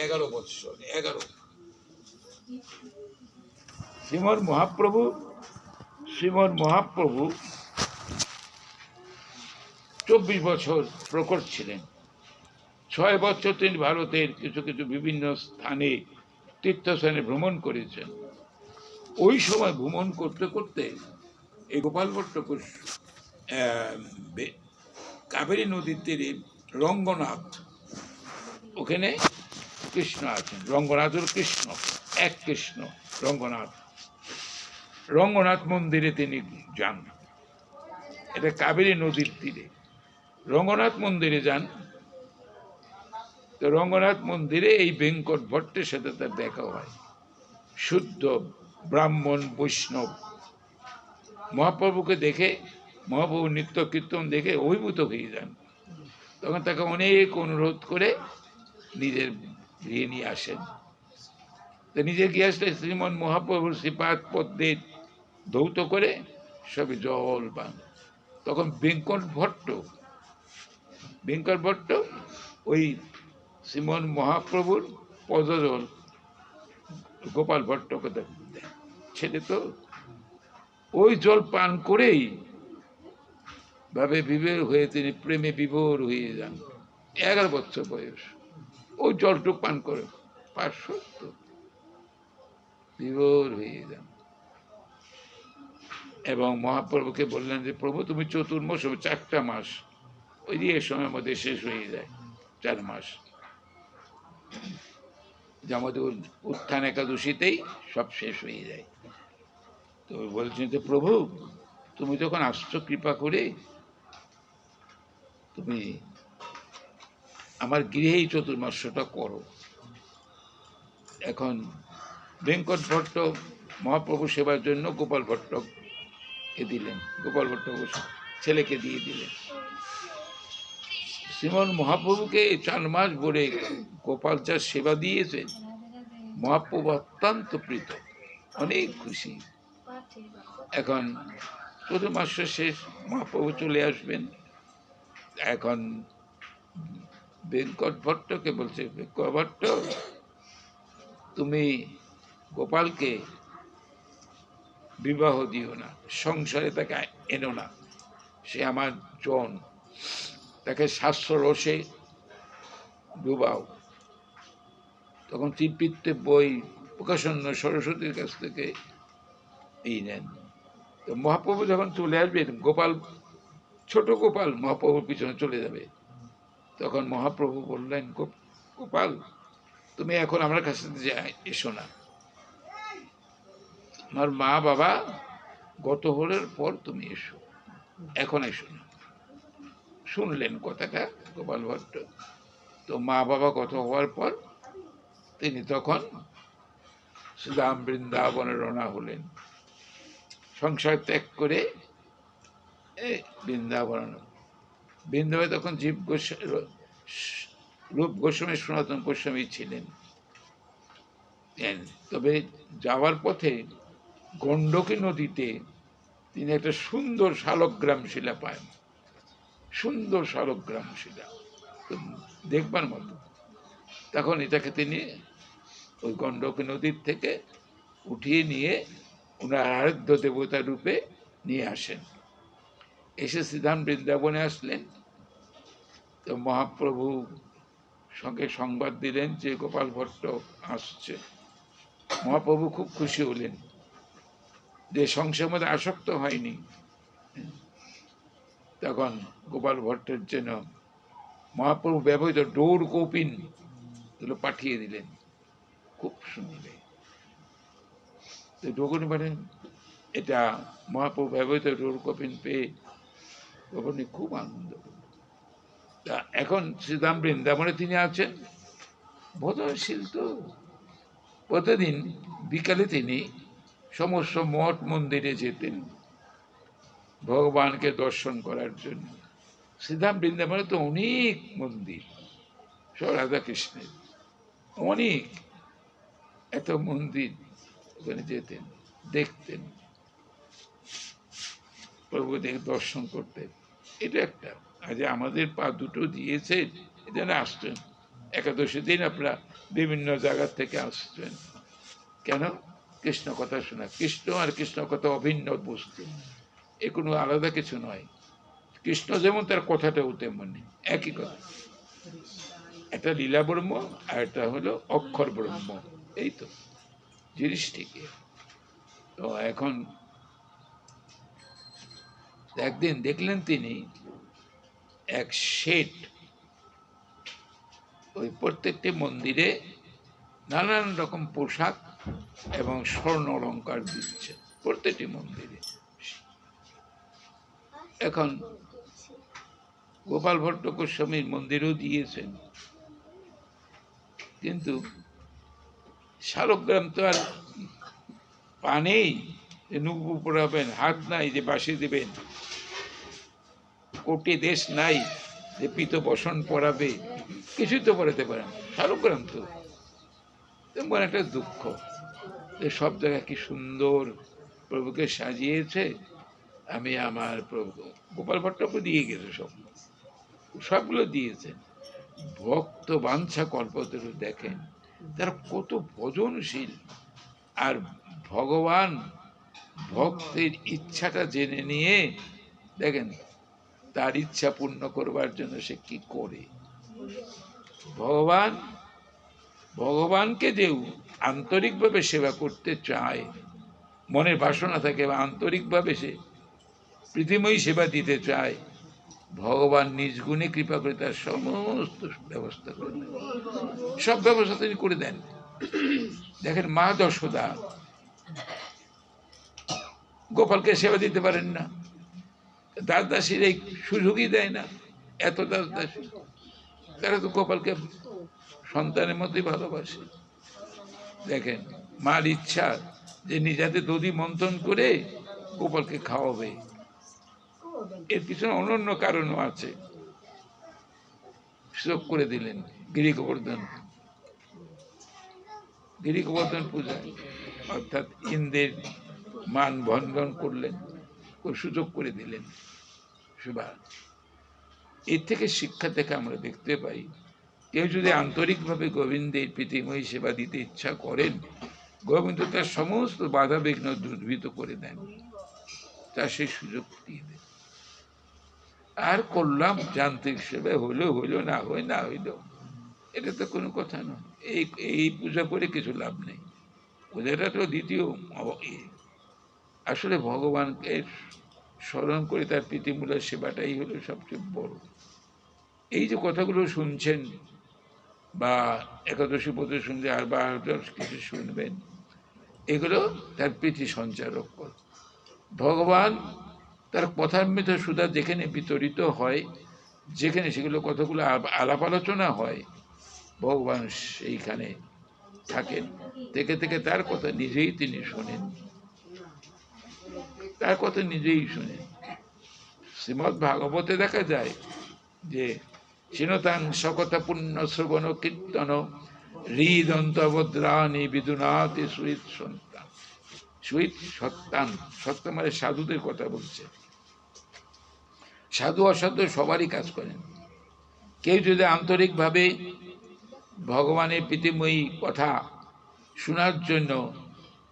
11 বৎসর 11। শ্রীমৎ মহাপ্রভু 24 বছর প্রকট ছিলেন। 6 বছর তিনি ভারতের কিছু কিছু বিভিন্ন স্থানে তীর্থস্থানে ভ্রমণ করেছেন। ওই সময় ভ্রমণ করতে করতে এই গোপাল ভট্ট কাবেরী নদীর তীরে রঙ্গনাথ, ওখানে কৃষ্ণ আছেন। রঙ্গনাথ হল কৃষ্ণ, এক কৃষ্ণ রঙ্গনাথ মন্দিরে তিনি যান। এটা কাবেরী নদীর তীরে রঙ্গনাথ মন্দিরে যান। তো রঙ্গনাথ মন্দিরে এই বেঙ্কট ভট্টের সাথে তার দেখা হয়। শুদ্ধ ব্রাহ্মণ বৈষ্ণব মহাপ্রভুকে দেখে, মহাপ্রভু নিত্য কীর্তন দেখে অভিভূত হয়ে যান। তখন তাকে অনেক অনুরোধ করে নিজের গৃহে নিয়ে আসেন। তো নিজে গিয়ে আসলে শ্রীমন মহাপ্রভুর শ্রীপাদ পদ্মের ধৌত করে সবই জল পান। তখন বেঙ্কট ভট্ট ওই শ্রীমন মহাপ্রভুর পদজল গোপাল ভট্টকে দেন। ছেলে তো ওই জল পান করেই ভাবে বিভোর হয়ে তিনি প্রেমে বিভোর হয়ে যান। 11 বছর বয়স, ওই জলটুক পান করে 500 বিভোর হয়ে যান এবং মহাপ্রভুকে বললেন যে প্রভু তুমি চতুর্মাস 4টা মাস, ওই দিয়ে সময়ের মধ্যে শেষ হয়ে যায়। 4 মাস যে আমাদের উত্থান একাদশীতেই সব শেষ হয়ে যায়। তো বলছেন যে প্রভু তুমি যখন আসছো কৃপা করে, তুমি আমার গৃহেই চতুর্মাসটা করো। এখন বেঙ্কট ভট্ট মহাপ্রভু সেবার জন্য গোপাল ভট্টকে দিলেন, গোপাল ভট্ট ছেলেকে দিয়ে দিলেন। শ্রীমন মহাপ্রভুকে 4 মাস ভরে গোপাল যা সেবা দিয়েছে, মহাপ্রভু অত্যন্ত প্রীত, অনেক খুশি। এখন চতুর্মাস শেষ, মহাপ্রভু চলে আসবেন। এখন বেঙ্কট ভট্টকে বলছে, বেঙ্কট ভট্ট তুমি গোপালকে বিবাহ দিও না, সংসারে তাকে এনো না, সে আমার জন, তাকে শাস্ত্র রসে ডুবাও। তখন ত্রিপিত্তে বই প্রকাশন্য সরস্বতীর কাছ থেকে এই নেন। তো মহাপ্রভু যখন চলে আসবেন, ছোট গোপাল মহাপ্রভুর পিছনে চলে যাবে। তখন মহাপ্রভু বললেন, গোপাল তুমি এখন আমার কাছে এসো না, আমার মা বাবা গত হওয়ার পর তুমি এসো, এখন এসো না। শুনলেন কথাটা গোপাল ভট্ট। তো মা বাবা গত হওয়ার পর তিনি তখন শ্রীধাম বৃন্দাবনে রওনা হলেন। সংসার ত্যাগ করে বৃন্দাবনে তখন রূপ গোস্বামী সনাতন গোস্বামী ছিলেন। তবে যাওয়ার পথে গণ্ডকী নদীতে তিনি একটা সুন্দর শালগ্রাম শিলা পান, সুন্দর শালগ্রাম শিলা দেখবার মতো। তখন এটাকে তিনি ওই গণ্ডকী নদীর থেকে উঠিয়ে নিয়ে ওনার আরাধ্য দেবতা রূপে নিয়ে আসেন। এসে শ্রীধাম বৃন্দাবনে আসলেন। তো মহাপ্রভু সঙ্গে সংবাদ দিলেন যে গোপাল ভট্ট আসছে। মহাপ্রভু খুব খুশি হলেন যে সংসারের মধ্যে আসক্ত হয়নি। তখন গোপাল ভট্টের জন্য মহাপ্রভু ব্যবহৃত ডোর কপিন এগুলো পাঠিয়ে দিলেন। খুব শুনলে ডোর মানে এটা মহাপ্রভু ব্যবহৃত ডোর কপিন পেয়ে গোপনে খুব আনন্দ। তা এখন শ্রীধাম বৃন্দাবনে তিনি আছেন, বোধশীল। তো প্রতিদিন বিকালে তিনি সমস্ত মঠ মন্দিরে যেতেন ভগবানকে দর্শন করার জন্য। শ্রীধাম বৃন্দাবনে তো অনেক মন্দির, সব রাধাকৃষ্ণের, অনেক এত মন্দির, ওখানে যেতেন, দেখতেন, প্রভুকে দেখে দর্শন করতেন। এটা একটা, আজ আমাদের পা দুটো দিয়েছে, এটা আসতেন একাদশী দিন আপনারা বিভিন্ন জায়গা থেকে আসছেন কেন? কৃষ্ণ কথা শোনা। কৃষ্ণ আর কৃষ্ণ কথা অভিন্ন বস্তু, এ কোনো আলাদা কিছু নয়। কৃষ্ণ যেমন তার কথাটাও তেমনি, একই কথা। একটা লীলা ব্রহ্ম আর একটা হলো অক্ষর ব্রহ্ম, এই তো জিনিস ঠিকই। তো এখন একদিন দেখলেন তিনি এক শেঠ ওই প্রত্যেকটি মন্দিরে নানান রকম পোশাক এবং স্বর্ণ অলঙ্কার দিচ্ছে প্রত্যেকটি মন্দিরে। এখন গোপাল ভট্ট গোস্বামীর মন্দিরেও দিয়েছেন, কিন্তু শালগ্রাম তো আর পা নেই যে নুপুর পরাবেন, হাত নাই যে বাঁশি দেবেন, কোটি দেশ নাই যে পিত বসন পরাবে, কিছুই তো পড়াতে পারেন। শালগ্রাম তো তেমন একটা দুঃখ যে সব জায়গায় কি সুন্দর প্রভুকে সাজিয়েছে। আমি আমার প্রভু গোপাল ভট্টকে দিয়ে গেছে, সবগুলো দিয়েছে। ভক্ত বাঞ্ছা কল্পতরু দেখেন তারা কত ভজনশীল, আর ভগবান ভক্তের ইচ্ছাটা জেনে নিয়ে দেখেন তার ইচ্ছা পূর্ণ করবার জন্য সে কি করে। ভগবানকে যেও আন্তরিকভাবে সেবা করতে চায়, মনের বাসনা থাকে বা আন্তরিকভাবে সে পৃথিবীময় সেবা দিতে চায়, ভগবান নিজ গুণে কৃপা করে তার সমস্ত ব্যবস্থা করে দেন। সব ব্যবস্থা তিনি করে দেন। দেখেন মা যশোদা গোপালকে সেবা দিতে পারেন না, দাস দাসীর এই সুযোগই দেয় না। এত দাস দাসী তারা তো গোপালকে সন্তানের মধ্যেই ভালোবাসে। দেখেন মার ইচ্ছা যে নিজেতে দধি মন্থন করে গোপালকে খাওয়াবে, এর পিছনে অনন্য কারণও আছে। সুযোগ করে দিলেন গিরিগোবর্ধন পূজায়, অর্থাৎ ইন্দ্রের মান ভঞ্জন করলেন, সুযোগ করে দিলেন সুভা। এর থেকে শিক্ষা থেকে আমরা দেখতে পাই, কেউ যদি আন্তরিকভাবে গোবিন্দের প্রীতিময়ী সেবা দিতে ইচ্ছা করেন, গোবিন্দ তার সমস্ত বাধা বিঘ্ন দূরীভূত করে দেন, তার সেই সুযোগ দিয়ে দেন। আর করলাম যান্ত্রিক সেবা, হইলো হইলো, না হয় না হইলো, এটা তো কোনো কথা নয়। এই পূজা করে কিছু লাভ নেই। পূজাটা তো দ্বিতীয়। আসলে ভগবানকে স্মরণ করে তার প্রীতিমূলক সেবাটাই হলো সবচেয়ে বড়। এই যে কথাগুলো শুনছেন বা একাদশী পথে শুনলে আর বা কিছু শুনবেন, এগুলো তার প্রীতি সঞ্চারক। ভগবান তার কথামৃত সুধা যেখানে বিতরিত হয়, যেখানে সেগুলো কথাগুলো আলাপ আলোচনা হয়, ভগবান সেইখানে থাকেন, থেকে থেকে তার কথা নিজেই তিনি শোনেন, তার কথা নিজেই শোনেন। শ্রীমদ্ ভাগবতে দেখা যায় যে চিনতাং সকথা পুণ্য শ্রবণ কীর্তন হৃদন্তবদ্রাণী বিদুনাতি সুইত সন্তান। সুইত সত্তান, সত্য মানে সাধুদের কথা বলছে। সাধু অসাধু সবারই কাজ করেন। কেউ যদি আন্তরিকভাবে ভগবানের প্রীতিময়ী কথা শোনার জন্য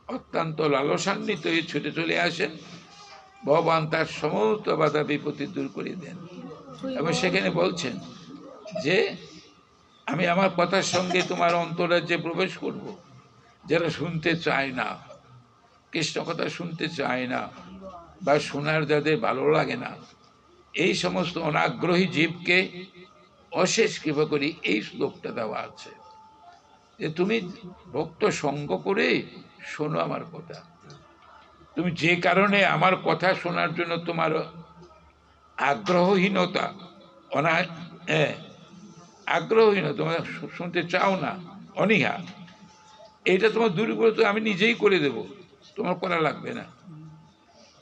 অত্যন্ত লালসান্বিত হয়ে ছুটে চলে আসেন, ভগবান তার সমস্ত বাধা বিপত্তি দূর করে দেন। এবং সেখানে বলছেন যে আমি আমার কথার সঙ্গে তোমার অন্তরাজ্যে প্রবেশ করব। যারা শুনতে চায় না, কৃষ্ণ কথা শুনতে চায় না, বা শোনার যাদের ভালো লাগে না, এই সমস্ত অনাগ্রহী জীবকে অশেষ কৃপা করি এই শ্লোকটা দেওয়া আছে যে তুমি ভক্ত সঙ্গ করে শোনো আমার কথা। তুমি যে কারণে আমার কথা শোনার জন্য তোমার আগ্রহহীনতা, আগ্রহহীনতা, তোমার শুনতে চাও না, অনীহা, এটা তোমার দূর করে তো আমি নিজেই করে দেব, তোমার করা লাগবে না।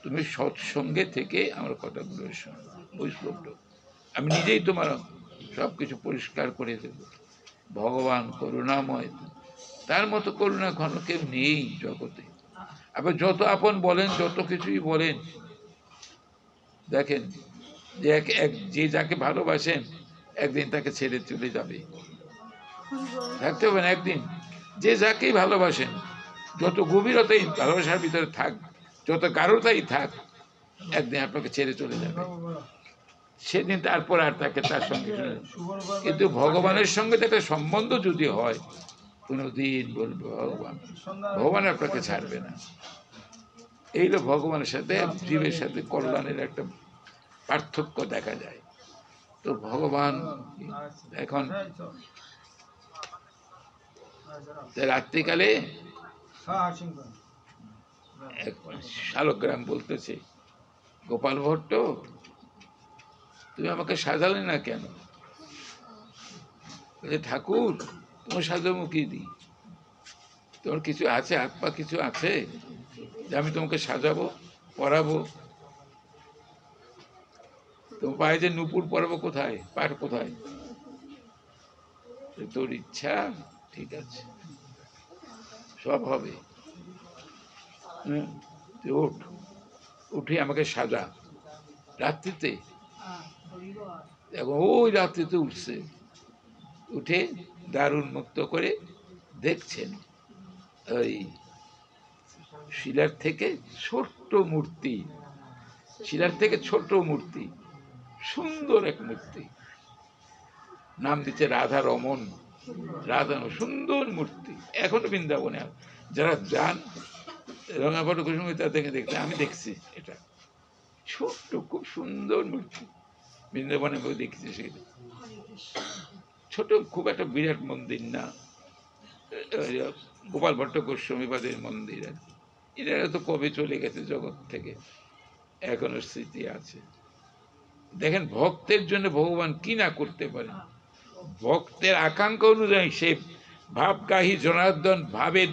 তুমি সৎসঙ্গে থেকে আমার কথাগুলো শোনো। ওই শ্লোকটা আমি নিজেই তোমার সব কিছু পরিষ্কার করে দেব। ভগবান করুণাময়, তার মতো করুণা ঘন কেউ নেই জগতে। আবার যত আপন বলেন, যত কিছুই বলেন, দেখেন যে যে যাকে ভালোবাসেন একদিন তাকে ছেড়ে চলে যাবে। থাকতে হবে না একদিন। যে যাকেই ভালোবাসেন, যত গভীরতাই ভালোবাসার ভিতরে থাক, যত গাঢ়তাই থাক, একদিন আপনাকে ছেড়ে চলে যাবে। সেদিন তারপর আর তাকে তার সঙ্গে, কিন্তু ভগবানের সঙ্গে একটা সম্বন্ধ যদি হয়, কোনোদিন বলবো ভগবান আপনাকে ছাড়বে না। এইটা ভগবানের সাথে জীবের সাথে কল্যাণের একটা পার্থক্য দেখা যায়। তো ভগবান এখন রাত্রিকালে শালগ্রাম বলতেছে, গোপাল ভট্ট তুমি আমাকে সাজালে না কেন? ঠাকুর তোমার সাজামুখী দিই, তোমার কিছু আছে, হাত পা কিছু আছে যে আমি তোমাকে সাজাবো, পরাবো? তোমার পায়ে যে নুপুর পরাবো কোথায়, পাট কোথায়? তোর ইচ্ছা, ঠিক আছে, সব হবে। ওঠ, উঠে আমাকে সাজা। রাত্রিতে, এখন ওই রাত্রিতে উঠছে, উঠে দ্বার উন্মুক্ত করে দেখছেন ওই শিলার থেকে ছোট্ট মূর্তি, শিলার থেকে ছোট মূর্তি, সুন্দর এক মূর্তি, নাম দিচ্ছে রাধা রমন, রাধা সুন্দর মূর্তি। এখনো বৃন্দাবনে যারা যান রঙাপট কুসুমে তা দেখে দেখতে, আমি দেখছি এটা ছোট্ট খুব সুন্দর মূর্তি, বৃন্দাবনে দেখেছি সেটা। ছোট, খুব একটা বিরাট মন্দির না, গোপাল ভট্ট গোস্বামীবাদের মন্দির আর কি। এরা তো কবে চলে গেছে জগৎ থেকে, এখনো স্মৃতি আছে। দেখেন ভক্তের জন্য ভগবান কি না করতে পারেন। ভক্তের আকাঙ্ক্ষা অনুযায়ী সে ভাবগাহী জনার্দন ভাবের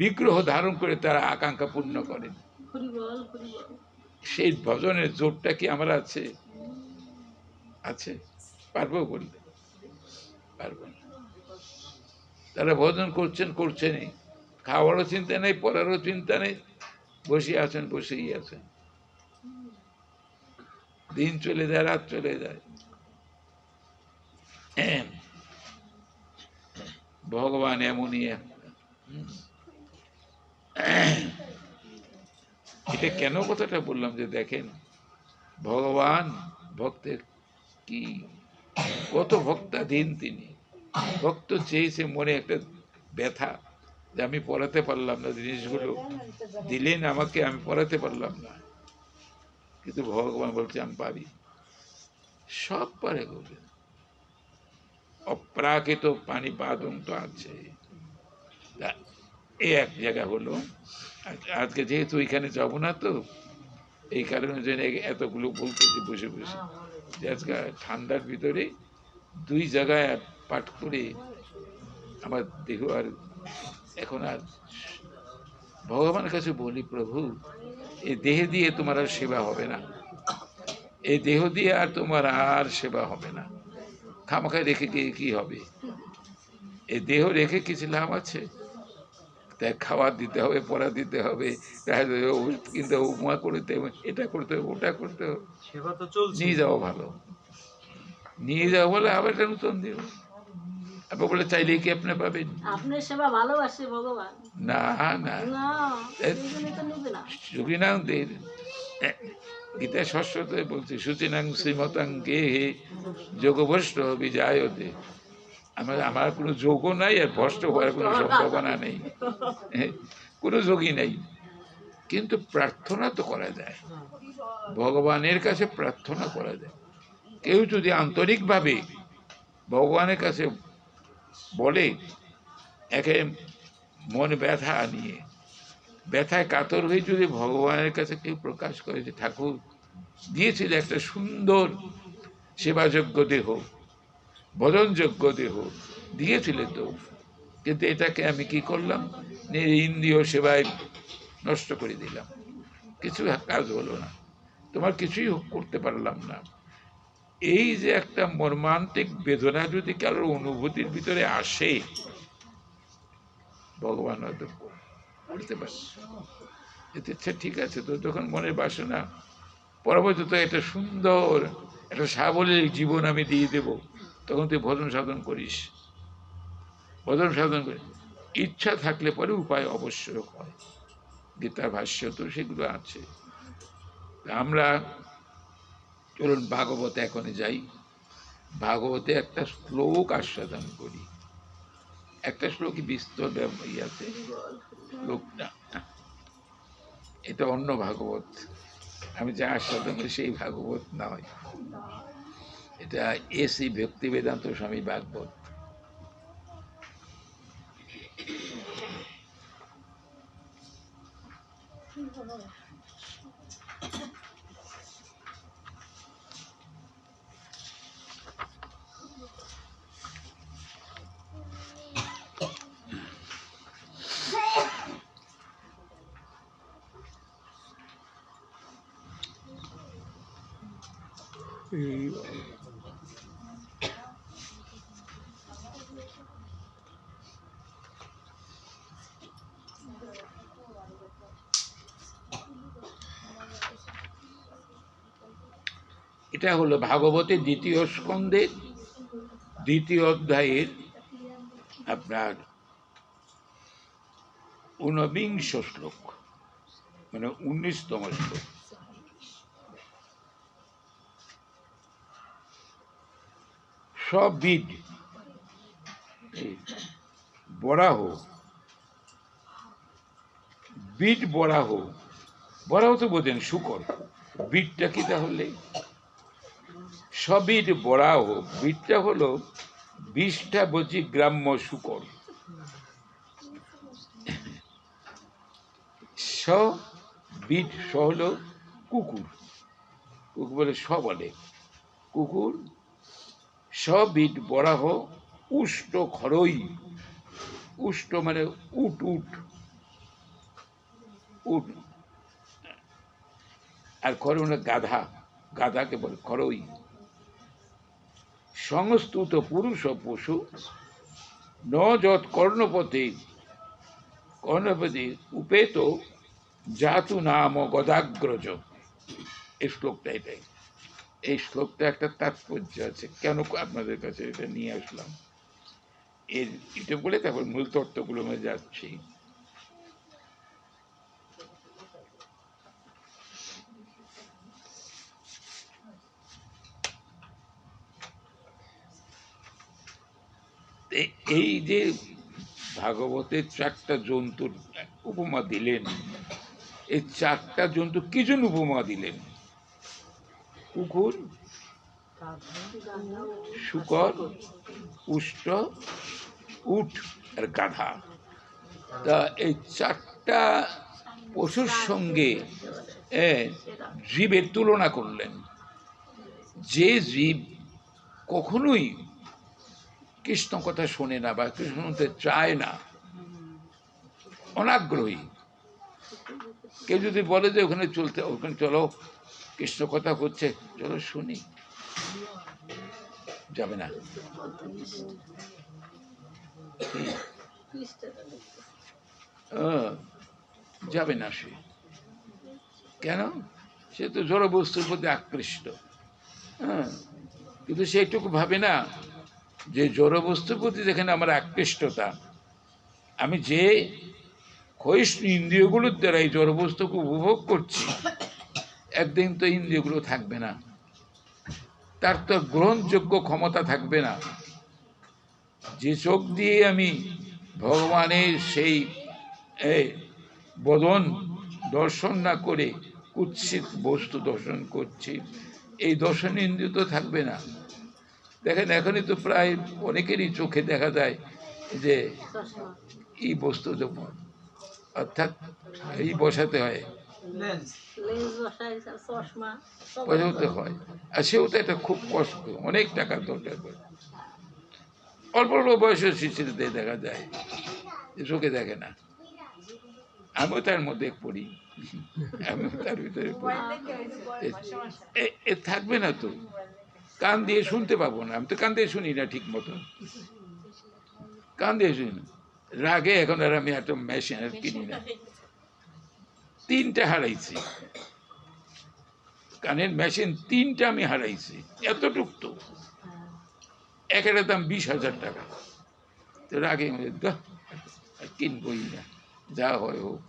বিগ্রহ ধারণ করে তারা আকাঙ্ক্ষা পূর্ণ করেন। সেই ভজনের জোরটা কি আমার আছে? আছে? পারবো বললে পারবো না। তারা ভজন করছেন, করছেনই, খাওয়ারও চিন্তা নেই, পড়ারও চিন্তা নেই, বসে আছেন, বসেই আছেন। দিন চলে যায়, রাত চলে যায়। ভগবান এমনই একটা। এটা কেন কথাটা বললাম যে দেখেন ভগবান ভক্তের কি কত ভক্তাধীন তিনি। ভক্ত চেয়েছে, মনে একটা ব্যথা যে আমি পড়াতে পারলাম না, জিনিসগুলো দিলেন আমাকে, আমি পড়াতে পারলাম না, কিন্তু ভগবান বলছে আমি পারি, সব পারে করবে। অপ্রাকৃত পানিপাদং তো আছে। এই এক জায়গা হলো। আজকে যেহেতু এখানে যাবো না, তো এই কারণে এতগুলো বলতেছি বসে বসে, যে আজকে ঠান্ডার ভিতরে দুই জায়গায় পাঠ করে আমার দেহ আর এখন আর ভগবানের কাছে বলি, প্রভু এই দেহ দিয়ে তোমার আর সেবা হবে না, এই দেহ দিয়ে আর তোমার আর সেবা হবে না। খামাখায় রেখে গিয়ে কি হবে? এই দেহ রেখে কিছু লাভ আছে? তাই খাবার দিতে হবে, পড়া দিতে হবে, কিন্তু উপমা করতে হবে, এটা করতে হবে, ওটা করতে হবে। নিয়ে যাওয়া ভালো, নিয়ে যাওয়া বলে আবার একটা নতুন দিব। আপনি বলে চাইলে কি আপনি পাবেন? আপনার সেবা ভালোবাসে ভগবান। না না, সুখিনাং গীতা ষষ্ঠতে বলছে, সুচিনাং শ্রীমতাং গে হে যোগভ্রষ্ট বিজায়তে। আমার কোনো যোগও নাই, আর ভ্রষ্ট হওয়ার কোনো সম্ভাবনা নেই, কোনো যোগই নেই। কিন্তু প্রার্থনা তো করা যায়, ভগবানের কাছে প্রার্থনা করা যায়। কেউ যদি আন্তরিকভাবে ভগবানের কাছে বলে, একে মনে ব্যথা নিয়ে, ব্যথায় কাতর হয়ে যদি ভগবানের কাছে কেউ প্রকাশ করে যে ঠাকুর দিয়েছিল একটা সুন্দর সেবাযোগ্য দেহ, ভজনযোগ্য দেহ দিয়েছিলে তো, কিন্তু এটাকে আমি কি করলাম, ইন্দ্রিয় সেবায় নষ্ট করে দিলাম, কিছু কাজ হলো না, তোমার কিছুই করতে পারলাম না। এই যে একটা মর্মান্তিক বেদনা যদি কারোর অনুভূতির ভিতরে আসে, ভগবান হয়তো বলতে পারে এতে ঠিক আছে, তো যখন মনের বাসনা পরবর্তী তো একটা সুন্দর একটা সাবলীল জীবন আমি দিয়ে দেব, তখন তুই ভজন সাধন করিস, বদন সাধন করে ইচ্ছা থাকলে পরে উপায় অবশ্যই হয়। গীতার ভাষ্য তো সেগুলো আছে। আমরা চলুন ভাগবতে এখন যাই, ভাগবতে একটা শ্লোক আস্বাদন করি। একটা শ্লোকই বিস্তর ইয়াতে শ্লোকটা, এটা অন্য ভাগবত, আমি যা আস্বাদন করি সেই ভাগবত নয়, এটা এসি ভক্তি বেদান্ত স্বামী ভাগবত। এটা হলো ভাগবতের দ্বিতীয় স্কন্ধের দ্বিতীয় অধ্যায়ের আপনার ঊনবিংশ শ্লোক, মানে 19তম শ্লোক। সবিদ বরাহ, বিট বরাহ, বরাহ তো বোঝেন শুকর, বিটটা কি তাহলে? সবিদ বরাহ, বিটটা হলো 20টা বজি গ্রাম্য শুকর। স বিট, স হলো কুকুর, কুকুর বলে স বলে কুকুর। সবিট বরাহ উষ্ট খরই, উষ্ট মানে উট, উট উট, আর খর মানে গাধা, গাধাকে বলে খরই। সংস্তুত পুরুষ পশু ন যৎ কর্ণপথে, কর্ণপথে উপেত জাতু নাম গদাগ্রজ। এই শ্লোকটা এটাই, এই শ্লোকটা একটা তাৎপর্য আছে, কেন আপনাদের কাছে এটা নিয়ে আসলাম এর এটা বলে তারপর মূল তত্ত্বগুলো আমরা যাচ্ছি। এই যে ভাগবতের 4টা জন্তুর উপমা দিলেন, এই 4টা জন্তু কি জন্য উপমা দিলেন? কুকুর, শুকর, উষ্ট, উট আর গাধা। তা এই 4টা পশুর সঙ্গে জীবের তুলনা করলেন। যে জীব কখনোই কৃষ্ণ কথা শোনে না বা কৃষ্ণ শুনতে চায় না, অনাগ্রহী, কেউ যদি বলে যে ওখানে চলতে, ওখানে চলো কৃষ্ণ কথা হচ্ছে, চলো শুনি, যাবে না। যাবে না সে, কেন? সে তো জড় বস্তুর প্রতি আকৃষ্ট। কিন্তু সেইটুকু ভাবে না যে জড় বস্তুর প্রতি যেখানে আমার আকৃষ্টতা, আমি যে ক্ষয়িষ্ণু ইন্দ্রিয়গুলোর দ্বারা এই জড় বস্তুকে উপভোগ করছি, একদিন তো ইন্দ্রিয়গুলো থাকবে না, তার তো গ্রহণযোগ্য ক্ষমতা থাকবে না। যে চোখ দিয়ে আমি ভগবানের সেই বদন দর্শন না করে কুৎসিত বস্তু দর্শন করছি, এই দর্শন ইন্দ্রিয় তো থাকবে না। দেখেন এখনই তো প্রায় অনেকেরই চোখে দেখা যায় যে এই বস্তু, অর্থাৎ এই বসাতে হয়, বসাতে হয়, আর সেও তো এটা খুব কষ্ট, অনেক টাকার দরকার পড়ে। অল্প অল্প বয়সের শিশুদের দেখা যায় যে চোখে দেখে না। আমিও তার মধ্যে পড়ি, আমিও তার ভিতরে পড়ি। থাকবে না তো, কান দিয়ে শুনতে পাবো না, আমি তো কান দিয়ে শুনি না ঠিক মতো, কান দিয়ে শুনি না। রাগে এখন আর আমি একটা মেশিন আর কিনি না, 3টা হারাইছি, কানের মেশিন 3টা আমি হারাইছি, এতটুক তো, একটা দাম 20,000 টাকা, তোর আগে কিনবই না, যা হয় হোক।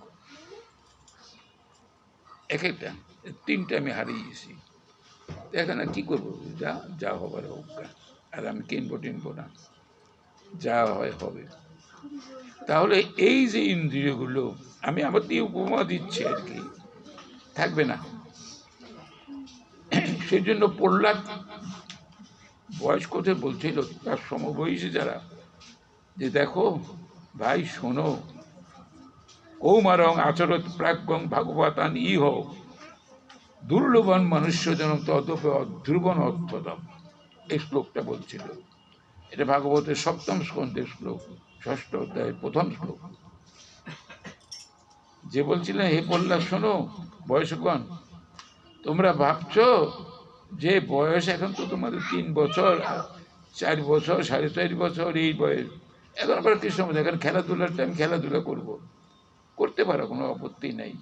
এক একটা 3টা আমি হারিয়েছি, এখন আর কি করবো, যা যা হবার হোক, আর আমি কিনবো না, যা হয় হবে। তাহলে এই যে ইন্দ্রিয়গুলো, আমি আমার দিয়ে উপমা দিচ্ছি আর কি, থাকবে না। সেই জন্য প্রহ্লাদ বয়স্কদের বলছিল, তার সমবয়সী যারা, যে দেখো ভাই শোনো, কৌমারং আচরত প্রাজ্ঞং ভাগবতান ইহ দুর্লভন মনুষ্যজনক তদপে অধ্রুবন অর্থদম। এই শ্লোকটা বলছিল, এটা ভাগবতের 7ম স্কন্ধের শ্লোক, 6ষ্ঠ অধ্যায়ের 1ম শ্লোক। যে বলছিলেন, হে প্রহ্লাদ শোনো বয়স্কগণ, তোমরা ভাবছো যে বয়স এখন তো তোমাদের 3 বছর, 4 বছর, 4.5 বছর এই বয়স, এখন আবার কৃষ্ণ এখন খেলাধুলার টাইম, খেলাধুলা করতে পারো, কোনো আপত্তি নাই।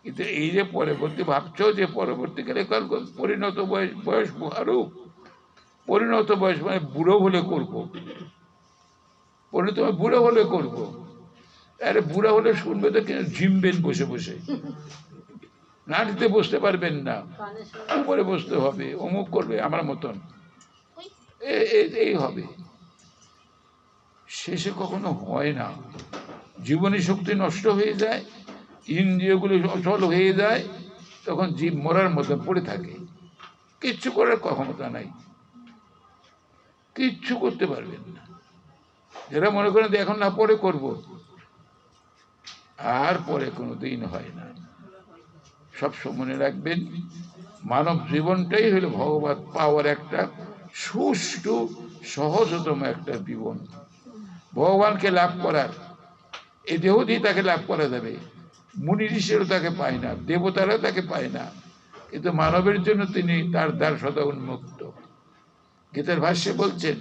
কিন্তু এই যে পরবর্তী ভাবছো যে পরবর্তীকালে পরিণত বয়স আরো পরিণত বয়স মানে বুড়ো হলে করবো, বুড়ো হলে করবো। আরে বুড়া হলে শুনবে তো ঝিমবেন বসে বসে, নাড়িতে বসতে পারবেন না, উপরে বসতে হবে, অমুক করবে আমার মতন, এই হবে। শেষে কখনো হয় না, জীবনী শক্তি নষ্ট হয়ে যায়, ইন্দ্রিয়গুলি অচল হয়ে যায়, তখন জীব মরার মতো পড়ে থাকে, কিচ্ছু করার ক্ষমতা নাই, কিচ্ছু করতে পারবেন না। যারা মনে করেন এখন না পরে করব, আর পরে কোনো দিন হয় না। সব মনে রাখবেন, মানব জীবনটাই হলো ভগবত পাওয়ার একটা সুষ্ঠু সহজতম একটা জীবন, ভগবানকে লাভ করার। এই দেহ দিয়ে তাকে লাভ করা যাবে, মুনি ঋষিরও তাকে পায় না, দেবতারাও তাকে পায় না, কিন্তু মানবের জন্য তিনি তার দ্বার সদা উন্মুক্ত। গীতার ভাষ্যে বলছেন,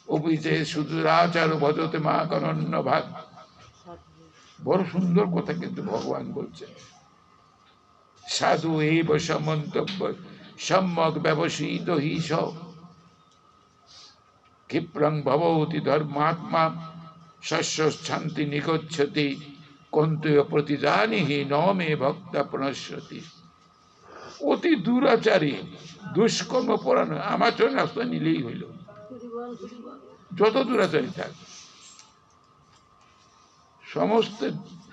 অভিজে সুদূরাচার ভজতে মা অনন্য ভাগ। বড় সুন্দর কথা কিন্তু ভগবান বলছেন, সাধু এই সমন্তব্য সম্যক ব্যবসিত হি স ক্ষিপ্রং ভবতি ধর্মাত্মা শস্য শান্তি নিগচ্ছতি কন্তুয় প্রতিদানিহি নমে ভক্তা প্রণশ্যতি। অতি দুরাচারী দুষ্কর্ম পরায়ণ আমার চরণ রাস্তা নিলেই হইল, যত দুরাচারী থাক, সমস্ত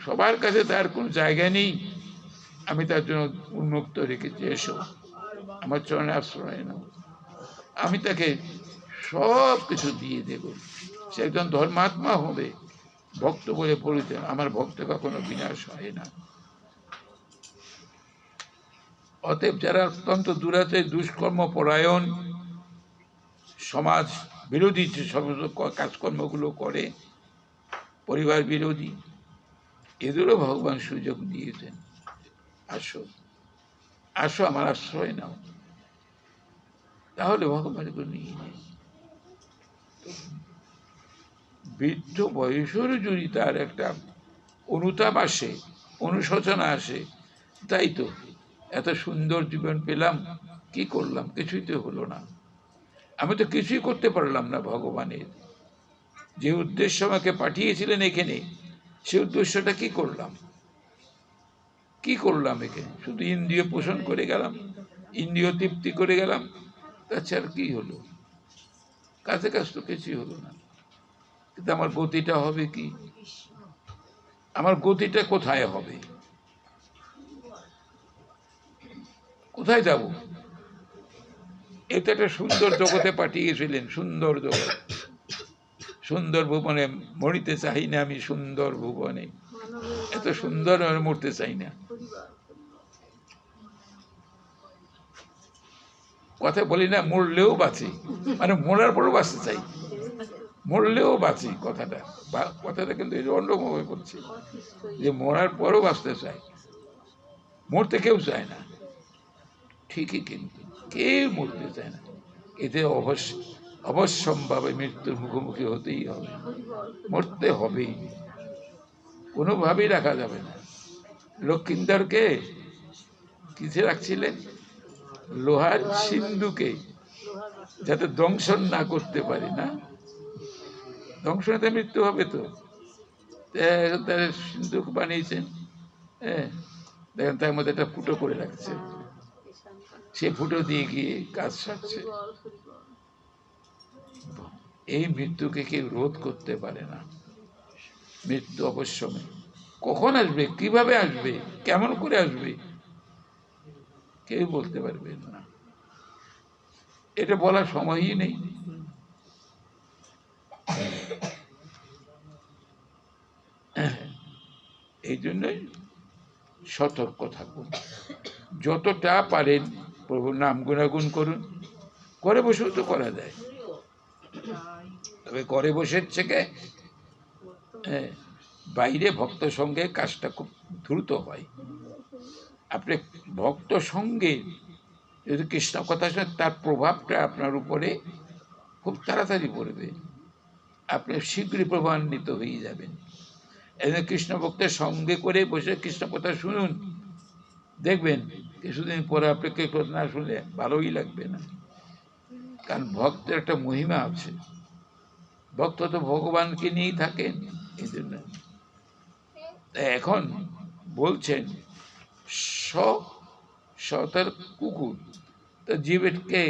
সবার কাছে তার কোনো জায়গা নেই, আমি তার জন্য উন্মুক্ত রেখেছি, এসো আমার চরণে আশ্রয় নাও, আমি তাকে সব কিছু দিয়ে দেব। সে একজন ধর্মাত্মা হবে, ভক্ত বলে পরিচয়, আমার ভক্ত কখনো বিনাশ হয় না। অতএব যারা অত্যন্ত দুরাচারী দুষ্কর্ম পরায়ণ, সমাজ বিরোধী যে সমস্ত কাজকর্মগুলো করে, পরিবার বিরোধী, এদেরও ভগবান সুযোগ দিয়েছেন, আসো আসো আমার আশ্রয় নাও, তাহলে ভগবান এগুলো নিয়ে নেয়। বৃদ্ধ বয়সের যদি তার একটা অনুতাপ আসে, অনুশোচনা আসে, তাই তো এত সুন্দর জীবন পেলাম, কি করলাম, কিছুই তো হলো না, আমি তো কিছুই করতে পারলাম না। ভগবানের যে উদ্দেশ্য আমাকে পাঠিয়েছিলেন এখানে, সে উদ্দেশ্যটা কি করলাম, এখানে শুধু ইন্দ্রিয় পোষণ করে গেলাম, ইন্দ্রিয় তৃপ্তি করে গেলাম, তাছাড়া কি হলো, কাছে তো কিছুই হলো না। কিন্তু আমার গতিটা হবে কি, আমার গতিটা কোথায় হবে, কোথায় যাব? এটা একটা সুন্দর জগতে পাঠিয়েছিলেন, সুন্দর জগৎ, সুন্দর ভুবনে মরিতে চাই না আমি, সুন্দর ভুবনে এত সুন্দর মরতে চাই না। কথা বলি না, মরলেও বাঁচি, মানে মরার পরও বাঁচতে চাই, মরলেও বাঁচি, কথাটা কিন্তু অন্যভাবে বলছি, যে মরার পরও বাঁচতে চাই, মরতে কেউ চায় না, ঠিকই, কিন্তু কেউ মরতে চায় না। এতে অবশ্যম্ভাবে মৃত্যুর মুখোমুখি হতেই হবে, মরতে হবেই, কোনোভাবেই রাখা যাবে না। লক্ষিন্দরকে কিসে রাখছিলেন? লোহার সিন্ধুকে, যাতে দংশন না করতে পারে, না ধ্বংসনাতে মৃত্যু হবে তো। তার সিন্ধুক বানিয়েছেন, হ্যাঁ, দেখেন তার মধ্যে একটা ফুটো করে রাখছে, সে ফুটো দিয়ে গিয়ে কাজ সারছে। এই মৃত্যুকে কেউ রোধ করতে পারে না। মৃত্যু অবশ্যই কখন আসবে, কিভাবে আসবে, কেমন করে আসবে, কেউ বলতে পারবেন না। এটা বলার সময়ই নেই। এই জন্যই সতর্ক থাকুন, যতটা পারেন প্রভুর নাম গুণাগুণ করুন। ঘরে বসেও তো করা যায়, তবে ঘরে বসে থেকে বাইরে ভক্ত সঙ্গে কাজটা খুব দ্রুত হয়। আপনি ভক্ত সঙ্গে যদি কৃষ্ণ কথা শোনেন, তার প্রভাবটা আপনার উপরে খুব তাড়াতাড়ি পড়বে, আপনি শীঘ্রই প্রভাবান্বিত হয়ে যাবেন। এই কৃষ্ণ ভক্তের সঙ্গে করে বসে কৃষ্ণ কথা শুনুন, দেখবেন কিছুদিন পরে আপনাকে না শুনলে ভালোই লাগবে না। কারণ ভক্তের একটা মহিমা আছে, ভক্ত তো ভগবানকে নিয়েই থাকেন। এই জন্য এখন বলছেন তার কুকুর, তা জীবেরকে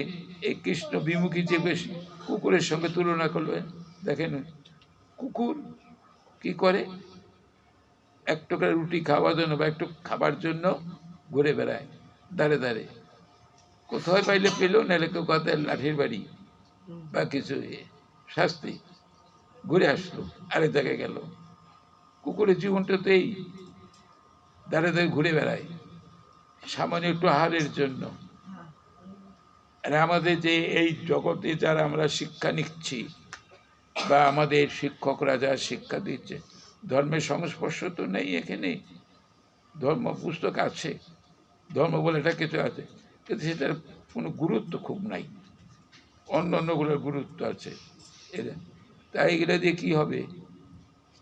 এই কৃষ্ণ বিমুখী জীবের কুকুরের সঙ্গে তুলনা করবেন। দেখেন কুকুর কি করে, এক টুকরা রুটি খাওয়ার জন্য বা একটু খাবার জন্য ঘুরে বেড়ায় দাঁড়ে দাঁড়ে, কোথায় পাইলে পেল, নাহলে কেউ কথায় লাঠির বাড়ি বা কিছু শাস্তি, ঘুরে আসলো আরেক জায়গায় গেল। কুকুরের জীবনটা তো এই দাঁড়ে দাঁড়িয়ে ঘুরে বেড়ায় সামান্য একটু আহারের জন্য। আর আমাদের যে এই জগতে যারা আমরা শিক্ষা নিচ্ছি বা আমাদের শিক্ষকরা যা শিক্ষা দিচ্ছে, ধর্মের সংস্পর্শ তো নেই এখানে। ধর্ম পুস্তক আছে, ধর্ম বলে একটা কিছু আছে, কিন্তু সেটার কোনো গুরুত্ব খুব নাই, অন্য অন্যগুলোর গুরুত্ব আছে। তাই এগুলো দিয়ে কী হবে,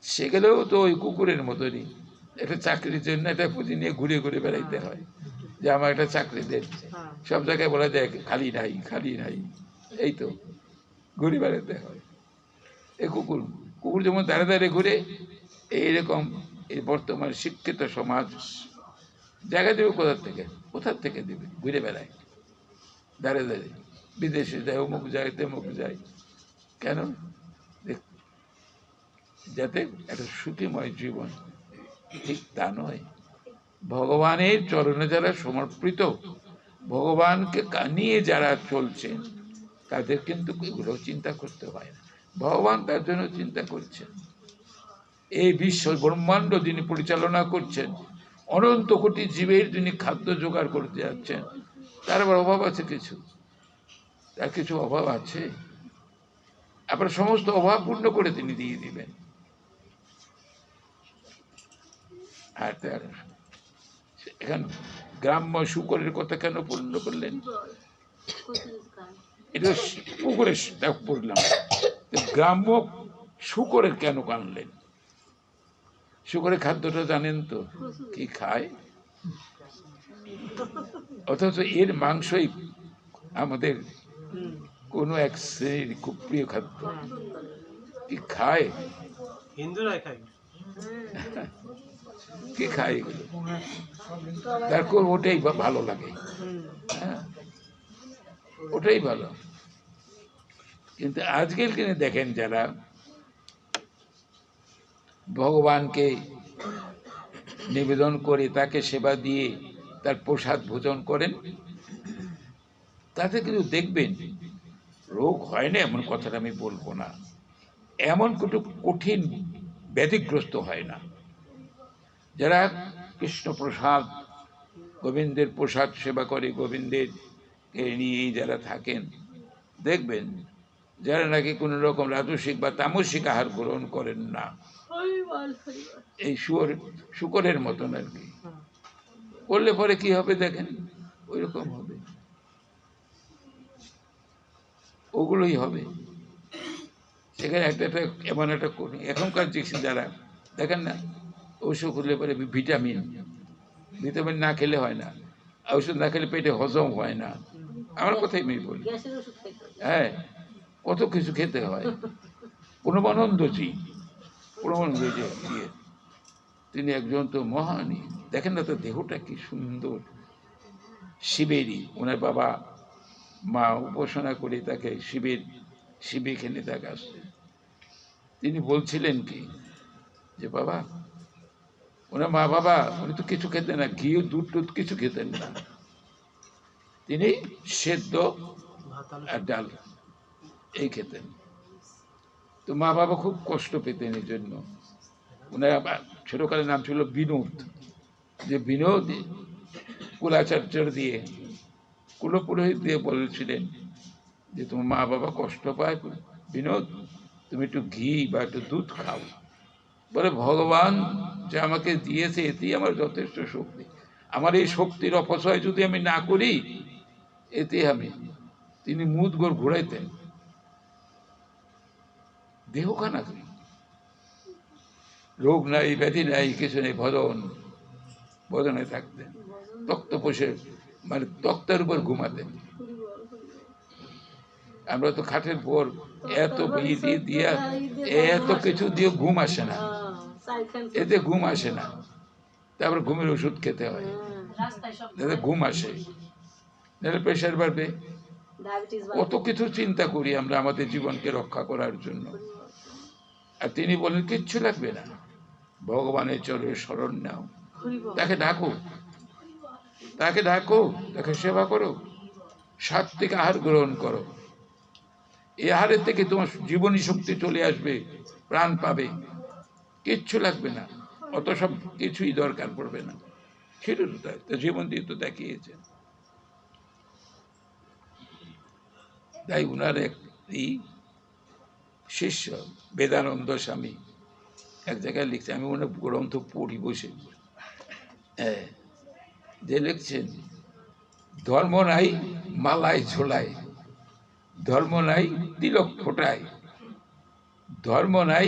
সেগুলোও তো ওই কুকুরের মতনই, একটা চাকরির জন্য একটা পুঁজি নিয়ে ঘুরে ঘুরে বেড়াইতে হয়, যে আমার একটা চাকরি দেন, সব জায়গায় বলা যায় খালি নাই খালি নাই, এই তো ঘুরে বেড়াতে হয়। এই কুকুর কুকুর যেমন দাঁড়ে দাঁড়িয়ে ঘুরে, এইরকম এই বর্তমান শিক্ষিত সমাজ জায়গা দেবে কোথার থেকে দেবে, ঘুরে বেড়ায় দাঁড়ে দাঁড়িয়ে, বিদেশে যায়, অমুক যায় তেমুক যায়, কেন, যাতে একটা সুখীময় জীবন। ঠিক তা নয়, ভগবানের চরণে যারা সমর্পিত, ভগবানকে নিয়ে যারা চলছেন, তাদের কিন্তু এগুলো চিন্তা করতে হয় না, ভগবান তার জন্য চিন্তা করছেন। এই বিশ্ব ব্রহ্মাণ্ড যিনি পরিচালনা করছেন, অনন্ত কোটি জীবের যিনি খাদ্য জোগাড় করতে যাচ্ছেন, তার আবার অভাব আছে কিছু, তার কিছু অভাব আছে, আপনার সমস্ত অভাব পূর্ণ করে তিনি দিয়ে দিবেন। আর তার এখন গ্রাম্য শুকরের কথা কেন পূর্ণ করলেন, এটা পুকুরের পড়লাম, গ্রাম্য শুকরের কেন কানলেন? শুকরের খাদ্যটা জানেন তো কি খায়, অথচ এর মাংসই আমাদের কোনো এক শ্রেণীর খুব প্রিয় খাদ্য। কি খায়, হিন্দুরাই খায়, কি খায় এগুলো, তারপর ওটাই ভালো লাগে, হ্যাঁ ওটাই ভালো। কিন্তু আজকের দিনে দেখেন যারা ভগবানকে নিবেদন করে, তাকে সেবা দিয়ে তার প্রসাদ ভোজন করেন, তাতে কিন্তু দেখবেন রোগ হয় না এমন কথাটা আমি বলবো না, এমন কোনো কঠিন ব্যাধিগ্রস্ত হয় না। যারা কৃষ্ণ প্রসাদ, গোবিন্দের প্রসাদ সেবা করে, গোবিন্দের নিয়েই যারা থাকেন, দেখবেন যারা নাকি কোনো রকম রাজসিক বা তামসিক আহার গ্রহণ করেন না, এই শুকরের মতন আর কি করলে পরে কি হবে দেখেন, ওই রকম হবে, ওগুলোই হবে। সেখানে একটা এমন একটা এখনকার যে যারা দেখেন না, ওষুধ করলে পরে ভিটামিন না খেলে হয় না, ওষুধ না খেলে পেটে হজম হয় না, আমার কথাই আমি বলি, হ্যাঁ কত কিছু খেতে হয়, প্রণবানন্দজি প্রণবানন্দজি দিয়ে তিনি একজন তো মহানী। দেখেন না, তার দেহটা কি সুন্দর, শিবেরই। ওনার বাবা মা উপাসনা করে তাকে শিবে খেলে তাকে আসছে। তিনি বলছিলেন কি যে বাবা, ওনার মা বাবা উনি তো কিছু খেতেন না, ঘি দুধ টুধ কিছু খেতেন না, তিনি সেদ্ধ ভাত আলু আর ডাল এই খেতেন। তো মা বাবা খুব কষ্ট পেতেন এই জন্য। ওনার আবার ছোটকালের নাম ছিল বিনোদ, যে বিনোদ কুলাচার্য দিয়ে কুলপুরোহিত দিয়ে বলেছিলেন যে তোমার মা বাবা কষ্ট পায় বিনোদ, তুমি একটু ঘি বা একটু দুধ খাও। বলে ভগবান যে আমাকে দিয়েছে এতেই আমার যথেষ্ট শক্তি, আমার এই শক্তির অপচয় যদি আমি না করি এতে আমি। তিনি মুদ গোর ঘুরাইতেন, দেহখানা রোগ নাই ব্যাধি নাই কিছু নেই, ভজনে থাকতেন। তক্ত বসে মানে তক্তার উপর ঘুমাতেন। আমরা তো খাটের পর এত বিধি দিয়া এত কিছু দিয়ে ঘুম আসে না, এতে ঘুম আসে না। তারপর ঘুমের ওষুধ খেতে হয়, যাতে ঘুম আসে, নাহলে প্রেশার বাড়বে। কত কিছু চিন্তা করি আমরা আমাদের জীবনকে রক্ষা করার জন্য। আর তিনি বলেন কিচ্ছু লাগবে না, ভগবানের চরণে শরণ নাও, তাকে ডাকো, তাকে ডাকো, তাকে সেবা করো, সাত্বিক আহার গ্রহণ করো। এই আহারের থেকে তোমার জীবনী শক্তি চলে আসবে, প্রাণ পাবে, কিচ্ছু লাগবে না, অত সব কিছুই দরকার পড়বে না। ছিল তো তাই, তো জীবন দিয়ে তো দেখিয়েছে। তাই উনার একটি শিষ্য বেদানন্দ স্বামী এক জায়গায় লিখছে, আমি ওনার গ্রন্থ পড়ি বসে, যে লিখছেন ধর্ম নাই মালায় ঝোলায়, ধর্ম নাই তিলক ফোটায়, ধর্ম নাই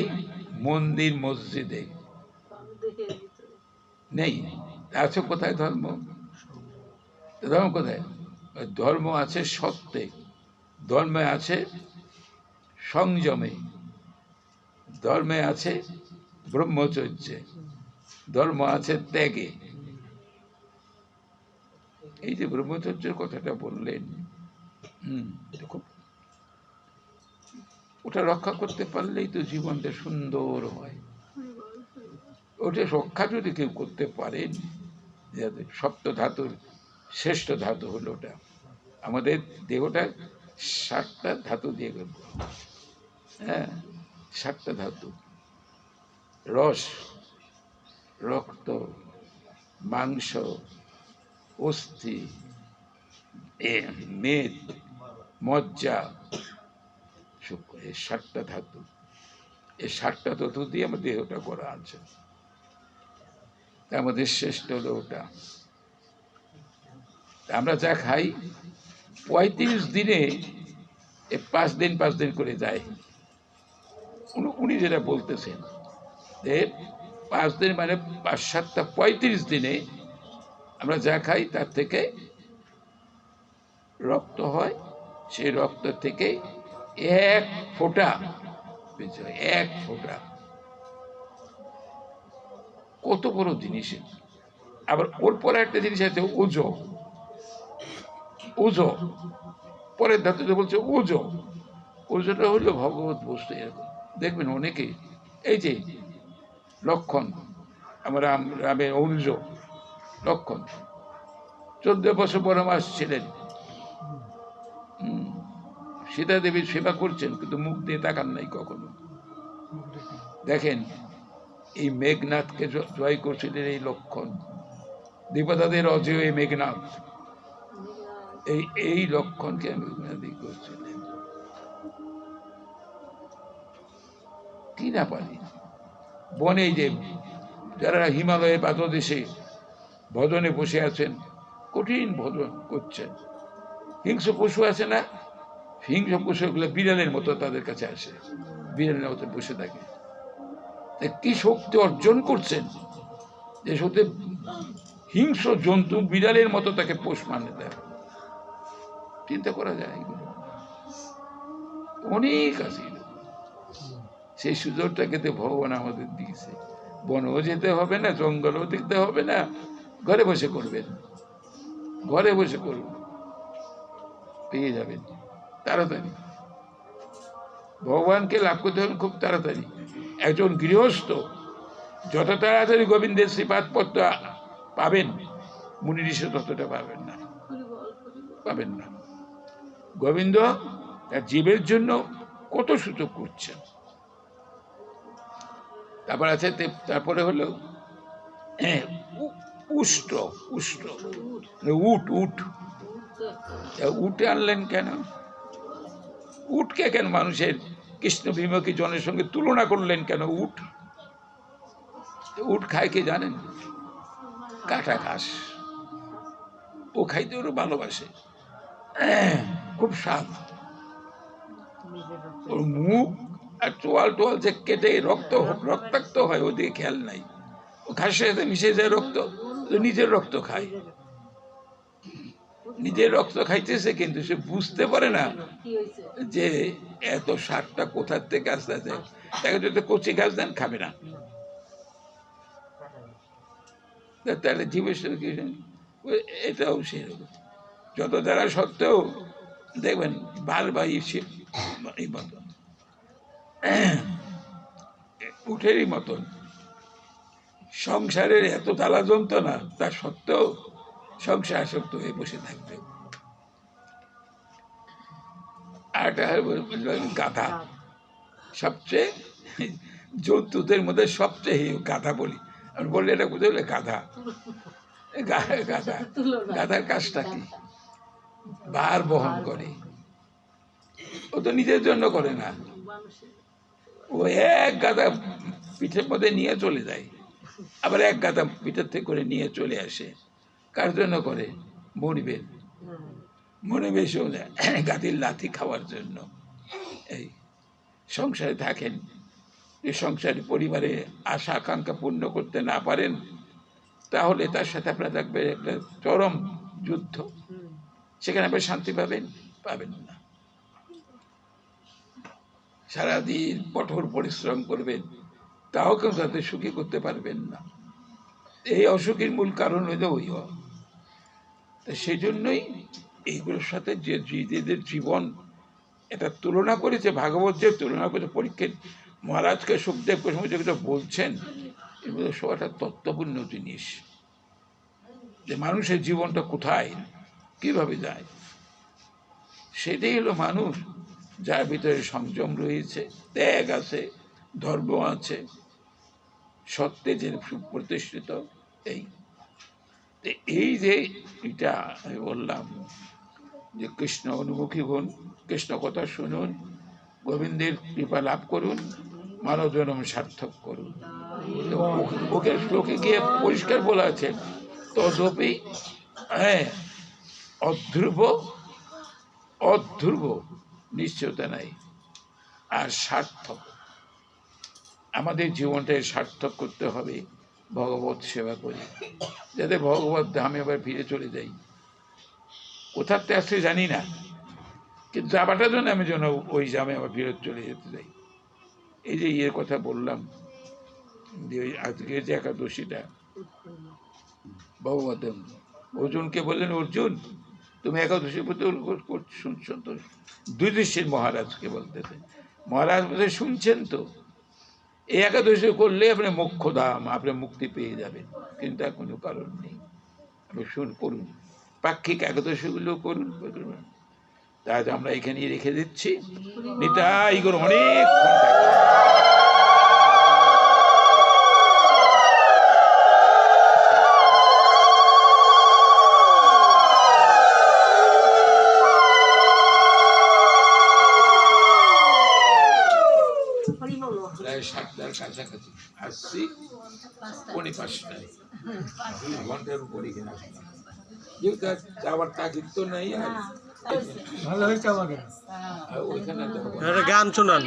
মন্দির মসজিদে নেই। আছে কোথায় ধর্ম? ধর্ম কোথায়? ধর্ম আছে সত্যে, ধর্মে আছে সংযমে, ধর্মে আছে ব্রহ্মচর্যে, ধর্ম আছে ত্যাগে। এই যে ব্রহ্মচর্যের কথাটা বললেন, খুব ওটা রক্ষা করতে পারলেই তো জীবনটা সুন্দর হয়। ওটা রক্ষা যদি কেউ করতে পারেন, সপ্ত ধাতুর শ্রেষ্ঠ ধাতু হলো ওটা। আমাদের দেহটা 7টা ধাতু দিয়ে গেল, হ্যাঁ 7টা ধাতু, রস, রক্ত, মাংস, অস্থি, মেদ, মজ্জা, শুক্র, এই 7টা ধাতু। এই 7টা ধাতু দিয়ে আমার দেহটা করা আছে। আমাদের শ্রেষ্ঠ হলো ওটা। আমরা যা খাই 35 দিনে 5 দিন 5 দিন করে যায়। উনি যেটা বলতেছেন যে 5 দিন মানে 5-7টা 35 দিনে আমরা যা খাই তার থেকে রক্ত হয়, সেই রক্ত থেকে 1 ফোঁটা, 1 ফোঁটা, কত বড় জিনিস। আবার ওর পরে একটা জিনিস আছে ওজো, ওজো পরের ধাতুতে বলছে ওজো। ওজোটা হইল ভগবত বস্তু। এরকম দেখবেন অনেকে, এই যে লক্ষণ, আমার রামের অনুজ লক্ষণ 14 বছর বনবাস ছিলেন, সীতা দেবীর সেবা করছেন, কিন্তু মুখ দিয়ে তাকান নাই কখনো। দেখেন এই মেঘনাথকে জয় করছিলেন এই লক্ষণ, দেবতাদের অজয় এই মেঘনাথ, এই লক্ষণকে মেঘনাথ করছিলেন। কি না পারি বনে, যে যারা হিমালয়ের পাদদেশে ভজনে বসে আছেন, কঠিন ভজন করছেন, হিংস্র পশু আছে না, হিংস্র পশুগুলো বিড়ালের মতো তাদের কাছে আসে, বিড়ালের মতো বসে থাকে। কি শক্তি অর্জন করছেন যে সত্যি হিংস্র জন্তু বিড়ালের মতো তাকে পোষ মানে দেয়। চিন্তা করা যায়, এগুলো অনেক আছে। সেই সুযোগটাকে তো ভগবান আমাদের দিয়েছে। বনেও যেতে হবে না, জঙ্গলও দেখতে হবে না, ঘরে বসে করবেন, ঘরে বসে করবেন, পেয়ে যাবেন তাড়াতাড়ি। ভগবানকে লাভ করতে হবে খুব তাড়াতাড়ি। একজন গৃহস্থ যত তাড়াতাড়ি গোবিন্দের শ্রীপাদ পত্র পাবেন, মুনি ঋষি ততটা পাবেন না, পাবেন না। গোবিন্দ তার জীবের জন্য কত সুযোগ করছেন। তারপর আছে, তারপরে হলো উষ্ট, উষ্ট উট, উট উটে আনলেন কেন? উটকে কেন মানুষের কৃষ্ণ বিমুখী জনের সঙ্গে তুলনা করলেন কেন? উট, উট খায় কি জানেন? কাটা ঘাস। ও খাইতে ওরা ভালোবাসে, খুব স্বাদ। ওর মুখ আর টোয়াল টোয়াল যে কেটে রক্তাক্ত হয়, ওদিকে খেয়াল নাই। ও ঘাসের সাথে মিশে যায় রক্ত, নিজের রক্ত খায়, নিজের রক্ত খাইতেছে, কিন্তু সে বুঝতে পারে না যে এত স্বাদটা কোথার থেকে আসতে আছে। তাকে যদি কচি ঘাস দেন খাবে না। তাহলে জীবের সঙ্গে এটাও সেরকম। যত দ্বারা সত্ত্বেও দেখবেন বারবার এই মতন, উঠেরই মতন সংসারের এত জ্বালা যন্ত্রণা, তা সত্ত্বেও সংসার আসক্ত হয়ে বসে থাকবে। আর গাধা, সবচেয়ে জন্তুদের মধ্যে সবচেয়ে গাধা বলি আমি, বললে এটা বুঝে বলে গাধা। গাধা, গাধার কাজটা কি? ভার বহন করে। ও তো নিজের জন্য করে না, ও এক গাধা পিঠের মধ্যে নিয়ে চলে যায়, আবার এক গাধা পিঠের থেকে করে নিয়ে চলে আসে। কার জন্য করে? মরিবেন, মরিবে গাদির লাথি খাওয়ার জন্য। এই সংসারে থাকেন, এই সংসারে পরিবারে আশা আকাঙ্ক্ষা পূর্ণ করতে না পারেন, তাহলে তার সাথে আপনার থাকবে একটা চরম যুদ্ধ। সেখানে আপনি শান্তি পাবেন? পাবেন না। সারাদিন কঠোর পরিশ্রম করবেন, তাও কেউ তাতে সুখী করতে পারবেন না। এই অসুখের মূল কারণ হইল ওই। সেই জন্যই এইগুলোর সাথে যে নিজেদের জীবন এটা তুলনা করেছে, ভাগবত যে তুলনা করেছে, পরীক্ষিত মহারাজকে সুখদেব গোস্বামী যেগুলো বলছেন, এগুলো সব একটা তত্ত্বপূর্ণ জিনিস, যে মানুষের জীবনটা কোথায় কিভাবে যায়। সেটাই হলো মানুষ, যার ভিতরে সংযম রয়েছে, ত্যাগ আছে, ধর্ম আছে, সত্যে যে সুপ্রতিষ্ঠিত। এই যে এটা আমি বললাম যে কৃষ্ণ অনুমুখী হন, কৃষ্ণ কথা শুনুন, গোবিন্দের কৃপা লাভ করুন, মানব জন্ম সার্থক করুন। ওকে শ্লোকে গিয়ে পরিষ্কার বলা আছে, তদপি অধ্রুব, অধ্রুব নিশ্চয়তা নাই। আর সার্থক, আমাদের জীবনটাকে সার্থক করতে হবে ভগবত সেবা করে, যাতে ভগবত ধামে আবার ফিরে চলে যাই। কোথাতে আসছে জানি না, কিন্তু যাবাটা জন্য আমি যেন ওই জামে আবার ফিরত চলে যেতে চাই। এই যে ইয়ের কথা বললাম, যে ওই আজকে যে একাদশীটা, ভগবত অর্জুনকে বললেন, অর্জুন তুমি একাদশীর প্রতি শুনছো তো? যুধিষ্ঠির মহারাজকে বলতেছে, মহারাজ বলতে শুনছেন তো, এই একাদশী করলে আপনি মোক্ষধাম, আপনি মুক্তি পেয়ে যাবেন, কিন্তু তার কোনো কারণ নেই। আপনি করুন, পাক্ষিক একাদশীগুলো করুন। তাই আমরা এখানেই রেখে দিচ্ছি। নিতাই গৌর অনেক প্রায় 7টার কাছাকাছি আসছি, 5:45 ঘন্টার উপরে এখানে আসলাম, যেহেতু যাওয়ার তাগিদ তো নেই। আর ভালো হয়েছে আমাদের ওইখানে গান শোনান।